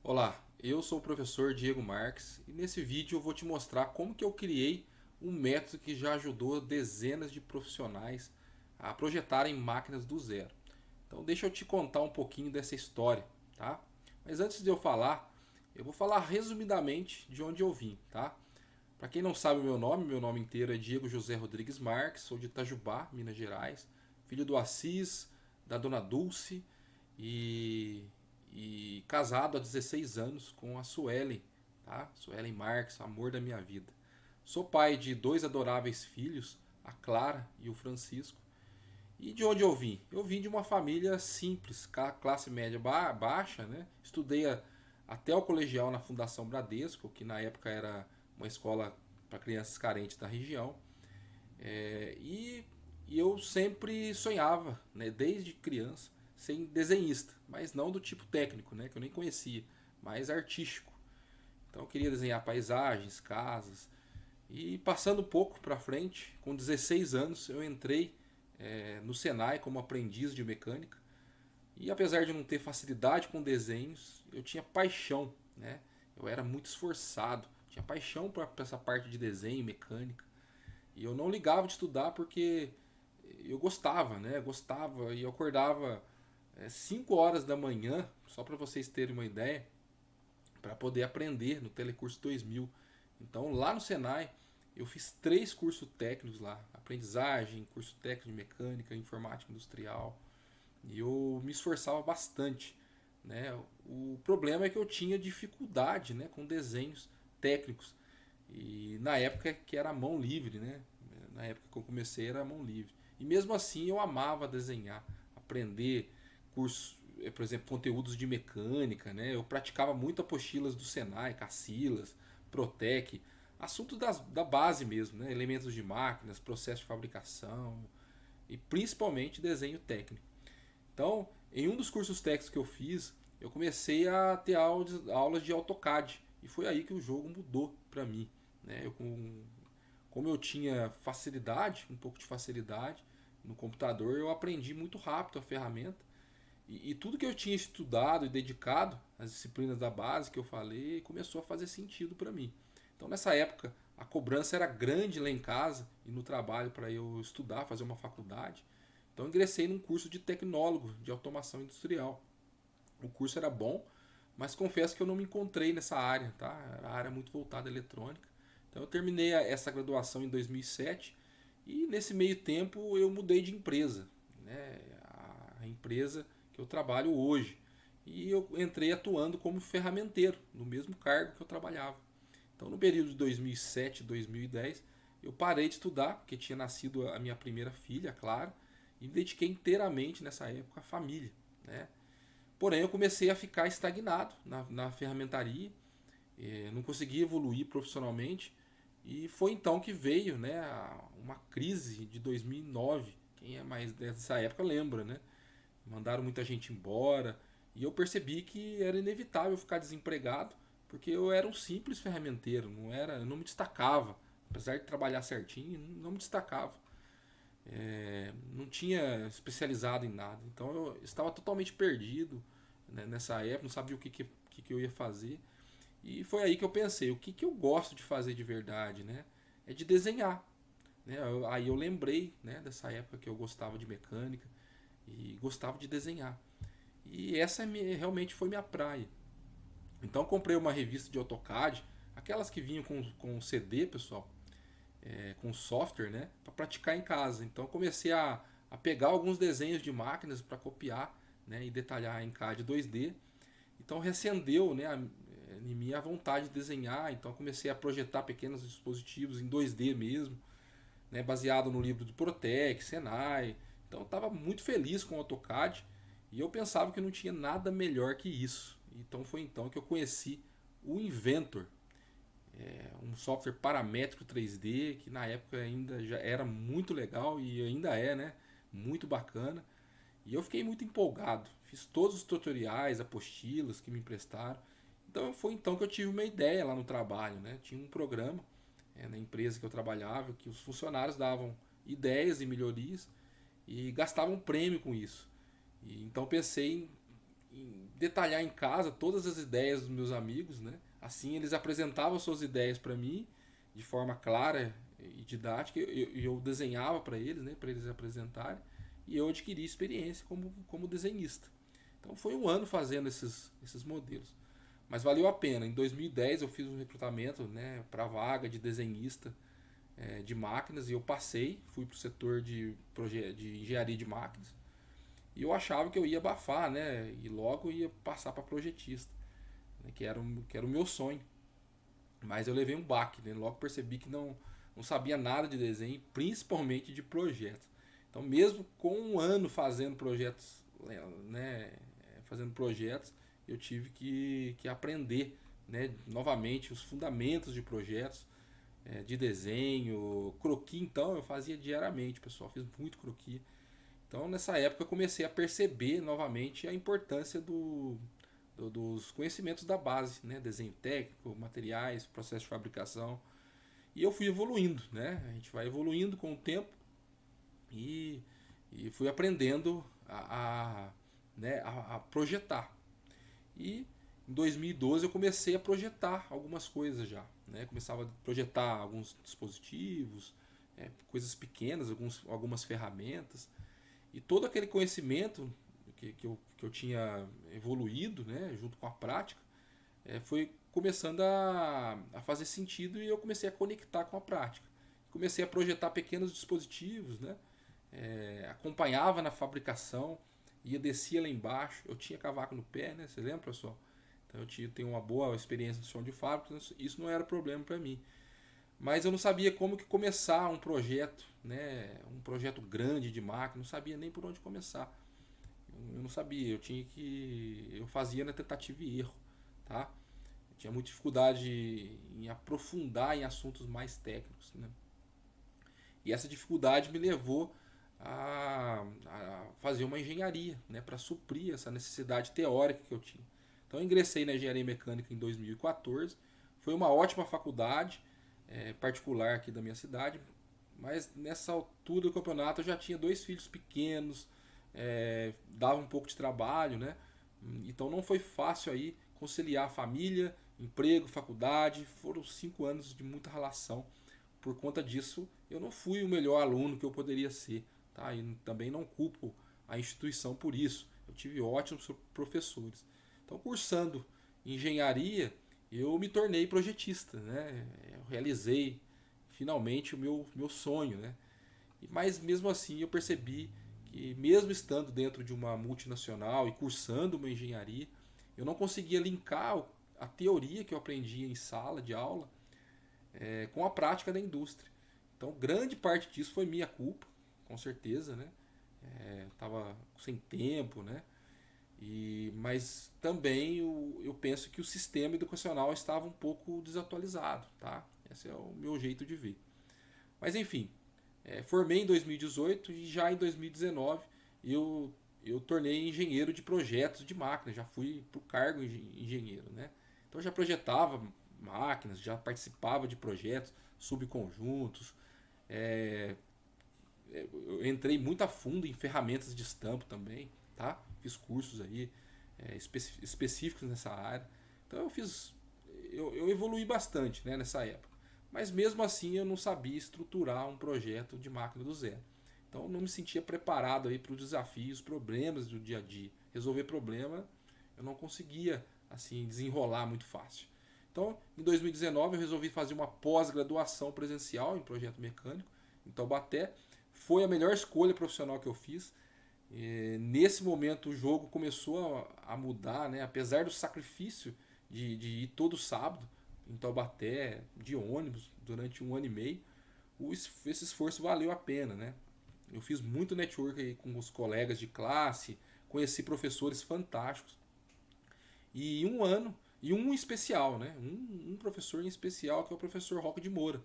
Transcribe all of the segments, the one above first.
Olá, eu sou o professor Diego Marques e nesse vídeo eu vou te mostrar como que eu criei um método que já ajudou dezenas de profissionais a projetarem máquinas do zero. Então deixa eu te contar um pouquinho dessa história, tá? Mas antes de eu falar, eu vou falar resumidamente de onde eu vim, tá? Para quem não sabe o meu nome inteiro é Diego José Rodrigues Marques, sou de Itajubá, Minas Gerais, filho do Assis, da dona Dulce e, e casado há 16 anos com a Suelen, tá? Suelen Marques, amor da minha vida. Sou pai de dois adoráveis filhos, a Clara e o Francisco. E de onde eu vim? Eu vim de uma família simples, classe média baixa, né? Estudei até o colegial na Fundação Bradesco, que na época era uma escola para crianças carentes da região. É, e eu sempre sonhava, né, desde criança, ser desenhista, mas não do tipo técnico, né, que eu nem conhecia, mas artístico. Então eu queria desenhar paisagens, casas. E passando um pouco para frente, com 16 anos, eu entrei no Senai como aprendiz de mecânica. E apesar de não ter facilidade com desenhos, eu tinha paixão, né? Eu era muito esforçado, tinha paixão para essa parte de desenho, mecânica. E eu não ligava de estudar porque eu gostava, né? Gostava e eu acordava 5 horas da manhã, só para vocês terem uma ideia, para poder aprender no Telecurso 2000. Então lá no Senai eu fiz 3 cursos técnicos lá: aprendizagem, curso técnico de mecânica, informática industrial. E eu me esforçava bastante, né? O problema é que eu tinha dificuldade, né, com desenhos técnicos. E na época que era mão livre, né? Na época que eu comecei era mão livre. E mesmo assim eu amava desenhar, aprender cursos, por exemplo, conteúdos de mecânica, né? Eu praticava muito apostilas do Senai, Cacilas, Protec, assuntos da base mesmo, né? Elementos de máquinas, processo de fabricação e principalmente desenho técnico. Então, em um dos cursos técnicos que eu fiz, eu comecei a ter aulas de AutoCAD e foi aí que o jogo mudou para mim, né? Como eu tinha facilidade, um pouco de facilidade no computador, eu aprendi muito rápido a ferramenta e tudo que eu tinha estudado e dedicado, as disciplinas da base que eu falei, começou a fazer sentido para mim. Então nessa época a cobrança era grande lá em casa e no trabalho para eu estudar, fazer uma faculdade. Então eu ingressei num curso de tecnólogo de automação industrial. O curso era bom, mas confesso que eu não me encontrei nessa área, tá? Era a área muito voltada à eletrônica. Então eu terminei essa graduação em 2007 e nesse meio tempo eu mudei de empresa, né? A empresa que eu trabalho hoje. E eu entrei atuando como ferramenteiro, no mesmo cargo que eu trabalhava. Então no período de 2007 e 2010 eu parei de estudar, porque tinha nascido a minha primeira filha, claro, e me dediquei inteiramente nessa época à família, né? Porém, eu comecei a ficar estagnado na ferramentaria, não consegui evoluir profissionalmente, e foi então que veio, né, uma crise de 2009. Quem é mais dessa época lembra, né? Mandaram muita gente embora, e eu percebi que era inevitável ficar desempregado, porque eu era um simples ferramenteiro, eu não me destacava. Apesar de trabalhar certinho, não me destacava. Não tinha especializado em nada. Então eu estava totalmente perdido, né, nessa época, não sabia o que eu ia fazer. E foi aí que eu pensei, o que eu gosto de fazer de verdade, né? É de desenhar. Né? Aí eu lembrei, né, dessa época que eu gostava de mecânica e gostava de desenhar. E essa realmente foi minha praia. Então eu comprei uma revista de AutoCAD, aquelas que vinham com CD, pessoal, com software, né, para praticar em casa. Então eu comecei a pegar alguns desenhos de máquinas para copiar, né, e detalhar em CAD 2D. Então reacendeu, né, em mim a vontade de desenhar. Então comecei a projetar pequenos dispositivos em 2D mesmo, né, baseado no livro do Protec, Senai. Então eu estava muito feliz com o AutoCAD e eu pensava que não tinha nada melhor que isso. Então foi então que eu conheci o Inventor, um software paramétrico 3D que na época ainda já era muito legal e ainda é, né? Muito bacana. E eu fiquei muito empolgado. Fiz todos os tutoriais, apostilas que me emprestaram. Então foi então que eu tive uma ideia lá no trabalho, né? Tinha um programa na empresa que eu trabalhava que os funcionários davam ideias e melhorias e gastavam um prêmio com isso. E então pensei detalhar em casa todas as ideias dos meus amigos, né? Assim eles apresentavam suas ideias para mim de forma clara e didática, e eu desenhava para eles, né? Para eles apresentarem, e eu adquiri experiência como desenhista. Então foi um ano fazendo esses modelos. Mas valeu a pena. Em 2010 eu fiz um recrutamento, né, para vaga de desenhista de máquinas, e eu passei, fui para o setor de engenharia de máquinas. E eu achava que eu ia abafar, né, e logo ia passar para projetista, né, que era o meu sonho. Mas eu levei um baque, né, logo percebi que não sabia nada de desenho, principalmente de projetos. Então, mesmo com um ano fazendo projetos, né, eu tive que aprender, né, novamente os fundamentos de projetos, de desenho, croquis. Então eu fazia diariamente, pessoal, fiz muito croquis. Então nessa época eu comecei a perceber novamente a importância dos conhecimentos da base, né, desenho técnico, materiais, processo de fabricação. E eu fui evoluindo, né? A gente vai evoluindo com o tempo, e, e fui aprendendo né, a projetar. E em 2012 eu comecei a projetar algumas coisas já, né? Começava a projetar alguns dispositivos, coisas pequenas, algumas ferramentas. E todo aquele conhecimento que eu tinha evoluído, né, junto com a prática, foi começando a fazer sentido, e eu comecei a conectar com a prática. Comecei a projetar pequenos dispositivos, né? Acompanhava na fabricação, descia lá embaixo. Eu tinha cavaco no pé, né? Você lembra, pessoal? Então tenho uma boa experiência de chão de fábrica, isso não era problema para mim. Mas eu não sabia como que começar um projeto, né? Um projeto grande de máquina, não sabia nem por onde começar. Eu não sabia, eu fazia na tentativa e erro, tá? Eu tinha muita dificuldade em aprofundar em assuntos mais técnicos, né? E essa dificuldade me levou a fazer uma engenharia, né, para suprir essa necessidade teórica que eu tinha. Então eu ingressei na engenharia mecânica em 2014. Foi uma ótima faculdade particular aqui da minha cidade, mas nessa altura do campeonato eu já tinha dois filhos pequenos, dava um pouco de trabalho, né? Então não foi fácil aí conciliar família, emprego, faculdade. Foram 5 anos de muita relação. Por conta disso, eu não fui o melhor aluno que eu poderia ser, tá? E também não culpo a instituição por isso. Eu tive ótimos professores. Então, cursando engenharia, eu me tornei projetista, né? Eu realizei finalmente o meu sonho, né? Mas mesmo assim eu percebi que, mesmo estando dentro de uma multinacional e cursando uma engenharia, eu não conseguia linkar a teoria que eu aprendia em sala de aula com a prática da indústria. Então, grande parte disso foi minha culpa, com certeza, né? Tava sem tempo, né? Mas também eu penso que o sistema educacional estava um pouco desatualizado, tá? Esse é o meu jeito de ver. Mas enfim, formei em 2018, e já em 2019 eu tornei engenheiro de projetos de máquinas, já fui para o cargo engenheiro, né? Então já projetava máquinas, já participava de projetos, subconjuntos. É, eu entrei muito a fundo em ferramentas de estampo também, tá? Fiz cursos aí específicos nessa área. Então eu evolui bastante, né, nessa época. Mas mesmo assim eu não sabia estruturar um projeto de máquina do zero. Então eu não me sentia preparado aí para os desafios, problemas do dia a dia. Resolver problema eu não conseguia assim desenrolar muito fácil. Então, em 2019 eu resolvi fazer uma pós-graduação presencial em projeto mecânico em Taubaté. Foi a melhor escolha profissional que eu fiz. Nesse momento o jogo começou a mudar, né? Apesar do sacrifício de ir todo sábado em Taubaté de ônibus durante 1 ano e meio, esse esforço valeu a pena, né? Eu fiz muito network aí com os colegas de classe, conheci professores fantásticos, e um ano, e um especial, né? Um professor em especial, que é o professor Roque de Moura.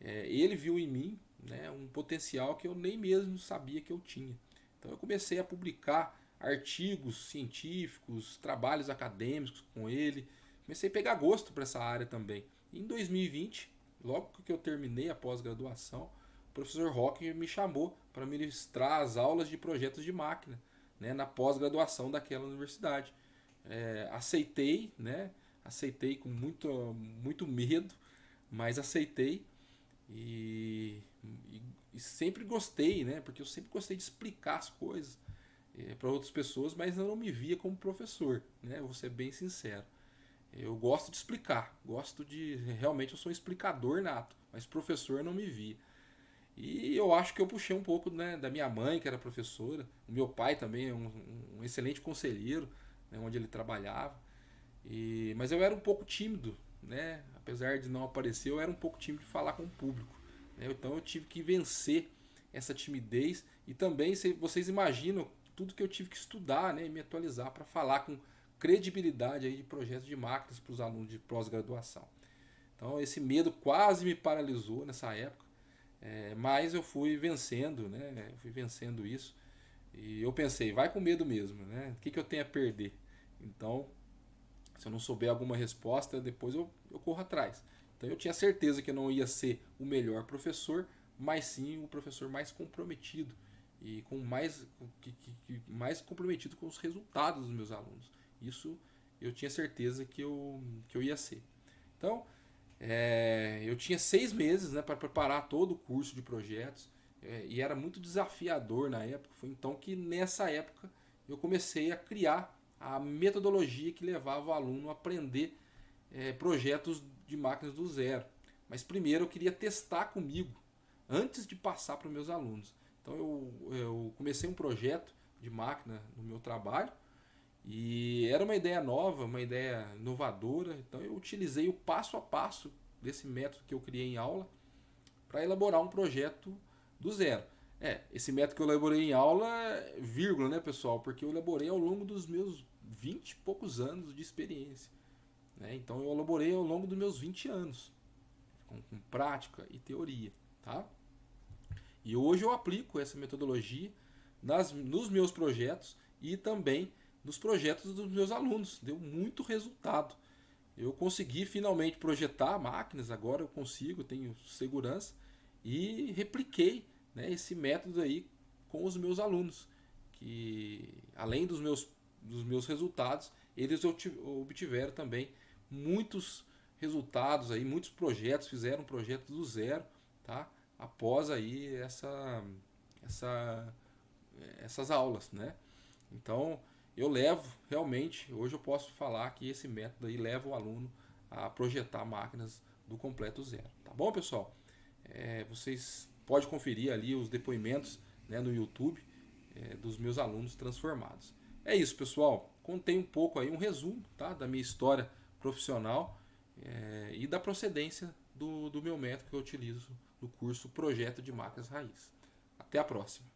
Ele viu em mim, né, um potencial que eu nem mesmo sabia que eu tinha. Então eu comecei a publicar artigos científicos, trabalhos acadêmicos com ele. Comecei a pegar gosto para essa área também. Em 2020, logo que eu terminei a pós-graduação, o professor Roque me chamou para ministrar as aulas de projetos de máquina né, na pós-graduação daquela universidade. Aceitei, né? Aceitei com muito medo, mas aceitei e, e sempre gostei, né? Porque eu sempre gostei de explicar as coisas para outras pessoas, mas eu não me via como professor, né? Eu vou ser bem sincero. Eu gosto de explicar, gosto de. Realmente eu sou um explicador nato, mas professor eu não me via. E eu acho que eu puxei um pouco, né, da minha mãe, que era professora, o meu pai também é um excelente conselheiro, né, onde ele trabalhava. Mas eu era um pouco tímido, né? Apesar de não aparecer, eu era um pouco tímido de falar com o público, né? Então eu tive que vencer essa timidez e também vocês imaginam tudo que eu tive que estudar, né, e me atualizar para falar com credibilidade aí de projetos de máquinas para os alunos de pós-graduação. Então esse medo quase me paralisou nessa época, mas eu fui vencendo, né? Eu fui vencendo isso e eu pensei, vai com medo mesmo, né? O que eu tenho a perder? Então se eu não souber alguma resposta, depois eu corro atrás. Então eu tinha certeza que eu não ia ser o melhor professor, mas sim o professor mais comprometido e com mais comprometido com os resultados dos meus alunos. Isso eu tinha certeza que eu ia ser. Então, eu tinha 6 meses, né, para preparar todo o curso de projetos, e era muito desafiador na época. Foi então que nessa época eu comecei a criar a metodologia que levava o aluno a aprender projetos de máquinas do zero. Mas primeiro eu queria testar comigo, antes de passar para os meus alunos. Então eu comecei um projeto de máquina no meu trabalho, e era uma ideia nova, uma ideia inovadora. Então eu utilizei o passo a passo desse método que eu criei em aula para elaborar um projeto do zero. Esse método que eu elaborei em aula, vírgula, né, pessoal? Porque eu elaborei ao longo dos meus 20 e poucos anos de experiência, né? Então eu elaborei ao longo dos meus 20 anos, com prática e teoria, tá? E hoje eu aplico essa metodologia nos meus projetos e também nos projetos dos meus alunos. Deu muito resultado. Eu consegui finalmente projetar máquinas, agora eu consigo, tenho segurança, e repliquei, né, esse método aí com os meus alunos, que além dos meus resultados, eles obtiveram também muitos resultados aí, muitos projetos, fizeram projetos do zero, tá? Após aí essa, essas aulas, né? Então eu levo realmente, hoje eu posso falar que esse método aí leva o aluno a projetar máquinas do completo zero, tá bom, pessoal? Vocês podem conferir ali os depoimentos, né, no YouTube, dos meus alunos transformados. É isso, pessoal. Contei um pouco aí, um resumo, tá, da minha história profissional, e da procedência do meu método que eu utilizo no curso Projeto de Máquinas Raiz. Até a próxima.